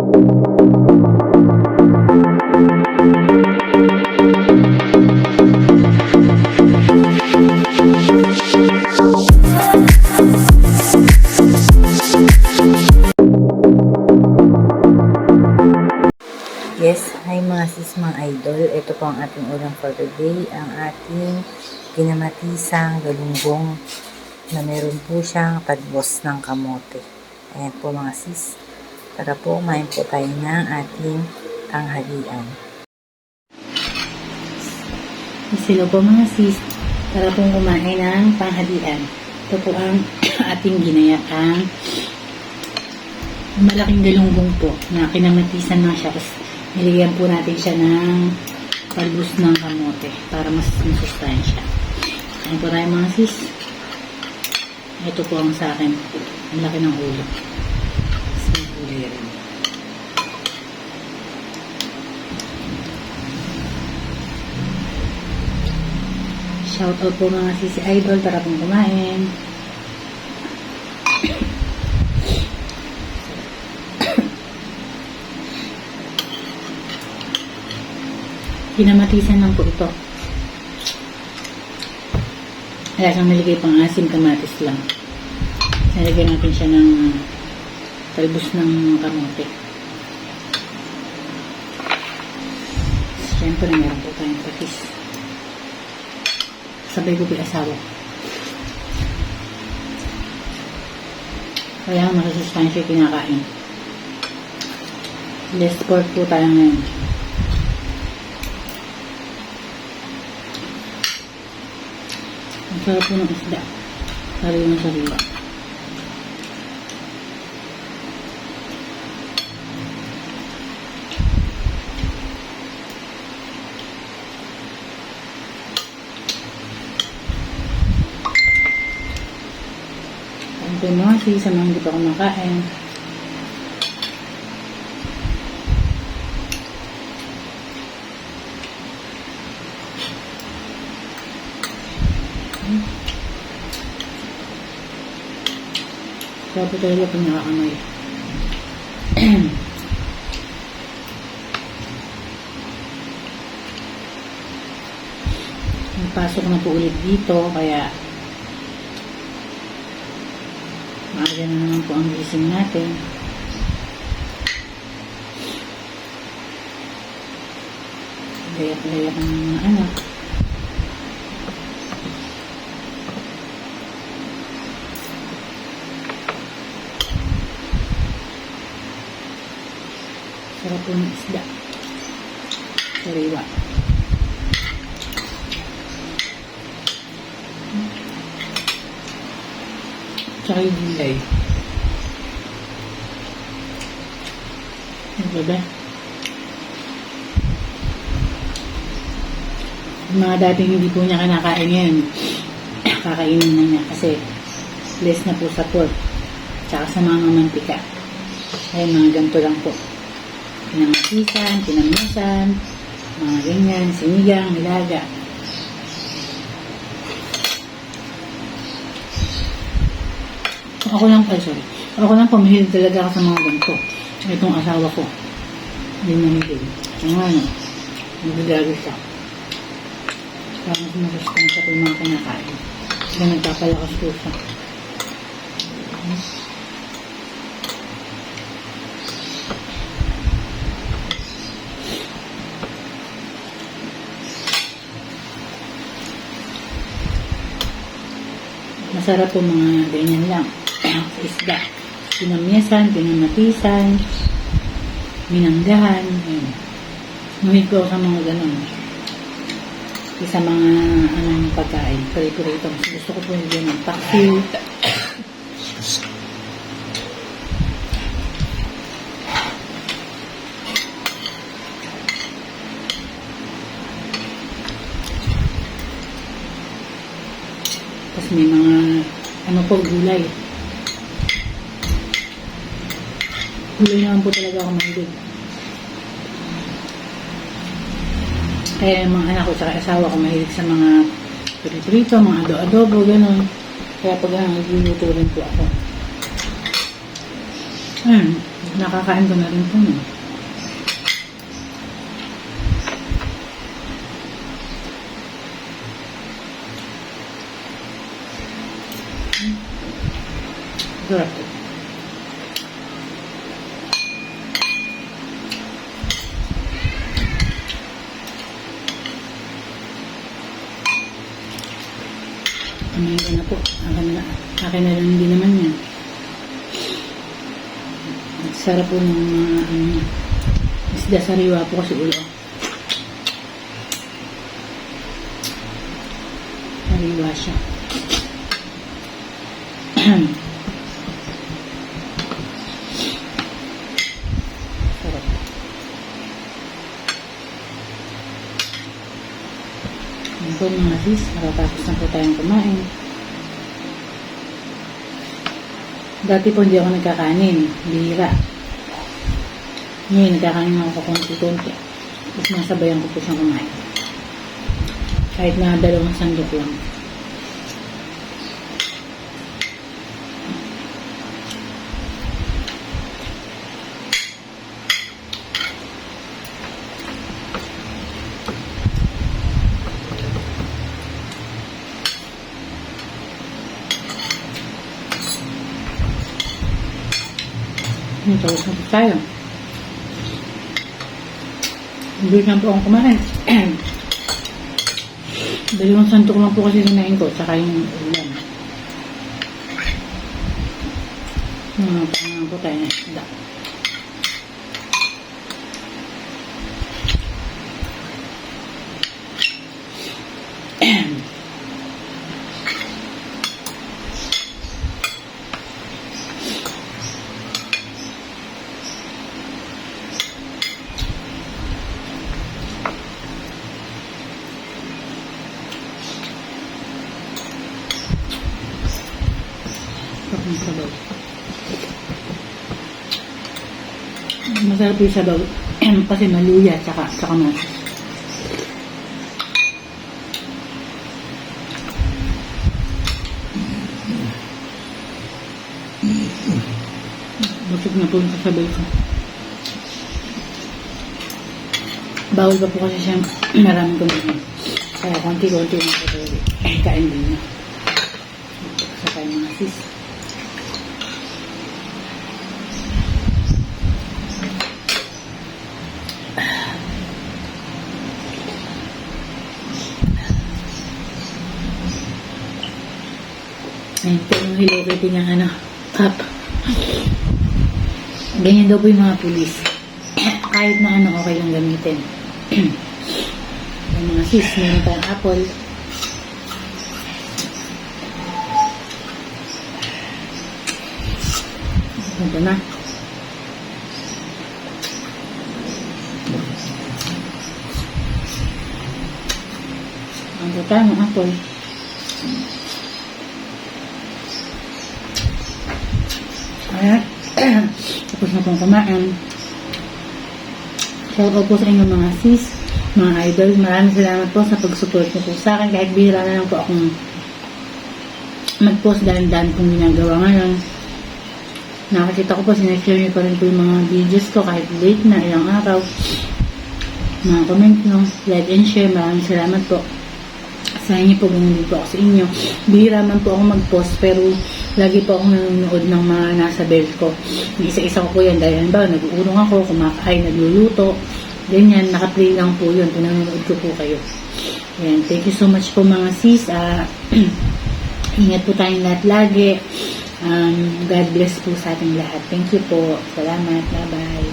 Yes, hi mga sis, mga idol. Ito po ang ating ulam for today. Ang ating kinamatisang galunggong na meron po siyang talbos ng kamote. Ayan po mga sis. Tara po, kumain po tayo ng ating tanghalian. Silo po mga sis. Tara po kumain ng tanghalian. Ito po ang ating ginayaang malaking galunggong po na kinamatisan na siya. Nilagyan po natin siya ng talbos ng kamote para mas masustansya. Ayan po tayo mga sis. Ito po ang sa akin. Ang laki ng ulo. Simple rin. Shoutout po mga sis idol. Tara pong kumain. Kinamatisan lang po ito. Wala siyang naligay pang asim, kamatis lang. Nalagyan natin siya ng talbos ng kamote. Siyempre, meron po tayong patis. Sabay ko asawa. Kaya makasustansya kinakain. Less pork po tayo ngayon. Ang sarap po ng isda. Sariwa. Ang pinasi sa mga hindi pa kumakain. Kaya po talaga po nakakamay. Pasok na po ulit dito, kaya maaga na naman po ang gising natin. Layak-layak ang mga anak. Sarap po ng isda. Sariwa. Tsaka yung gulay. Ano ba? Mga dating hindi po niya kinakain yan. Kakainin na niya kasi less na po sa pork. Tsaka sa mga mantika. Ay mga ganito lang po. Pinamatisan, pinamisan, mga ganyan, sinigang, nilaga. Ako lang pamahilig talaga ako sa mga ganito. Itong asawa ko. Hindi mahilig. Ang ano, nagagalit siya. Parang masustansya ko yung mga kinakain. Kaya nagpapalakas ko siya. Masarap po mga ganyan lang. Isda. Pinamyasan, pinamatisan, minanggahan. Nuhid ko sa mga ganun. Sa mga anong pagkain. Pari-pari ito. Gusto ko po yung paksiw. Tapos may mga ano po, gulay. Gulay naman po talaga ako mahilig. Kaya yung mga anak ko sa asawa ko mahilig sa mga prito-prito, mga adobo, gano'n. Kaya pag nagluluto rin po ako. Nakakain ko na rin po, no? Sarap po. Kumain ko na po. Akin na lang din naman yan. Sarap po ng mga isda sariwa po kasi ulo. Sariwa siya. Sarap. Yan po mga sis. Nakatapos na po tayong kumain. Dati po hindi ako nagkakanin. Bihira. Ngayon, nagkakanin ako konti-konti. Tapos nasabayan ko po siyang kumain. Kahit na 2 sandok lang. Tapos na po tayo. Hindi na po akong kumain. 2 santok lang po kasi sinain ko. Tsaka yung ulam. Pangalan po tayo na isda. Sabaw. Masarap yung sabaw kasi maluya tsaka mas. Busog na po yung sabaw ko. Bawal pa po kasi siyang maraming kumain. Kaya konti-konti na po kain din na. Sa kain mga sis. Ayun po yung Hello Kitty niyang cup. Ganyan daw po yung mga pulis. Kahit na okay lang gamitin. Yung mga sis, meron tayong apple. Ito na. Ang tayo ng apple. Ayan. Tapos na pong kumain. Shout out po sa inyo mga sis, mga idol. Maraming salamat po sa pag-support niyo po sa akin. Kahit bihira na lang po akong mag-post dahil-dahil kong ginagawa ngayon. Nakakita ko po, sinashare niyo pa rin po yung mga videos ko kahit late na ilang araw. Mga comment nyo, like and share. Maraming salamat po. Sa inyo po, ganun din po ako sa inyo. Bihira man po ako mag-post pero lagi po ako nanonood ng mga nasa belt ko. Isa-isa ko po yan dahil ba, nag-uurong ako, kumakain, nagluluto. Ganyan, naka-play lang po yun. Pinanonood ko po kayo. Yan, thank you so much po mga sis. Ingat po tayong lahat lagi. God bless po sa ating lahat. Thank you po. Salamat. Bye-bye.